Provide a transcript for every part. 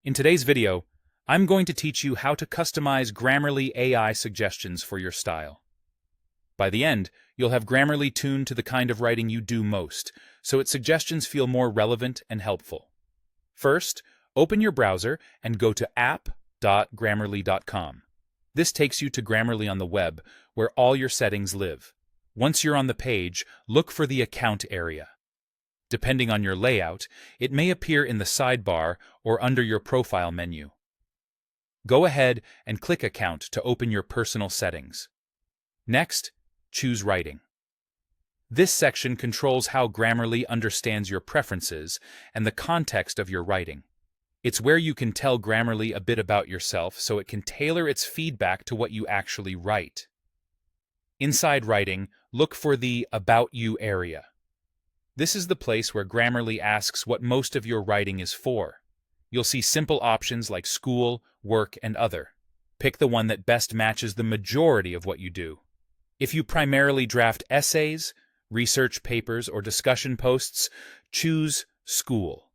In today's video, I'm going to teach you how to customize Grammarly AI suggestions for your style. By the end, you'll have Grammarly tuned to the kind of writing you do most, so its suggestions feel more relevant and helpful. First, open your browser and go to app.grammarly.com. This takes you to Grammarly on the web, where all your settings live. Once you're on the page, look for the Account area. Depending on your layout, it may appear in the sidebar or under your profile menu. Go ahead and click Account to open your personal settings. Next, choose Writing. This section controls how Grammarly understands your preferences and the context of your writing. It's where you can tell Grammarly a bit about yourself so it can tailor its feedback to what you actually write. Inside Writing, look for the About You area. This is the place where Grammarly asks what most of your writing is for. You'll see simple options like school, work, and other. Pick the one that best matches the majority of what you do. If you primarily draft essays, research papers, or discussion posts, choose School.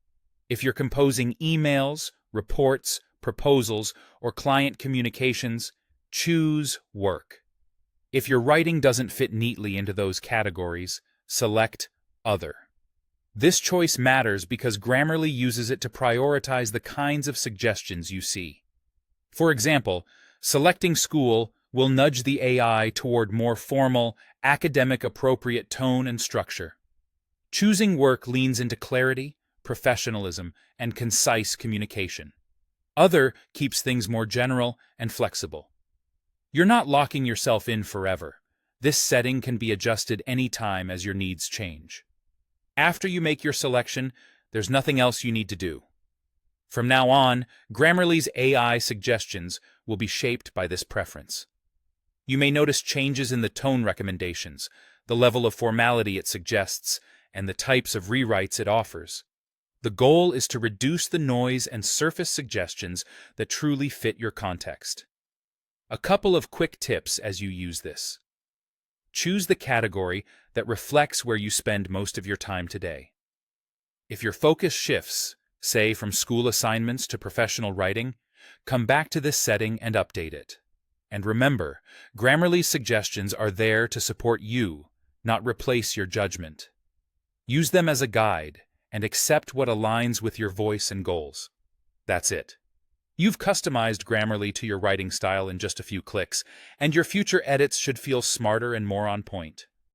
If you're composing emails, reports, proposals, or client communications, choose Work. If your writing doesn't fit neatly into those categories, select Other. This choice matters because Grammarly uses it to prioritize the kinds of suggestions you see. For example, selecting School will nudge the AI toward more formal, academic-appropriate tone and structure. Choosing Work leans into clarity, professionalism, and concise communication. Other keeps things more general and flexible. You're not locking yourself in forever. This setting can be adjusted anytime as your needs change. After you make your selection, there's nothing else you need to do. From now on, Grammarly's AI suggestions will be shaped by this preference. You may notice changes in the tone recommendations, the level of formality it suggests, and the types of rewrites it offers. The goal is to reduce the noise and surface suggestions that truly fit your context. A couple of quick tips as you use this. Choose the category that reflects where you spend most of your time today. If your focus shifts, say from school assignments to professional writing, come back to this setting and update it. And remember, Grammarly's suggestions are there to support you, not replace your judgment. Use them as a guide and accept what aligns with your voice and goals. That's it. You've customized Grammarly to your writing style in just a few clicks, and your future edits should feel smarter and more on point.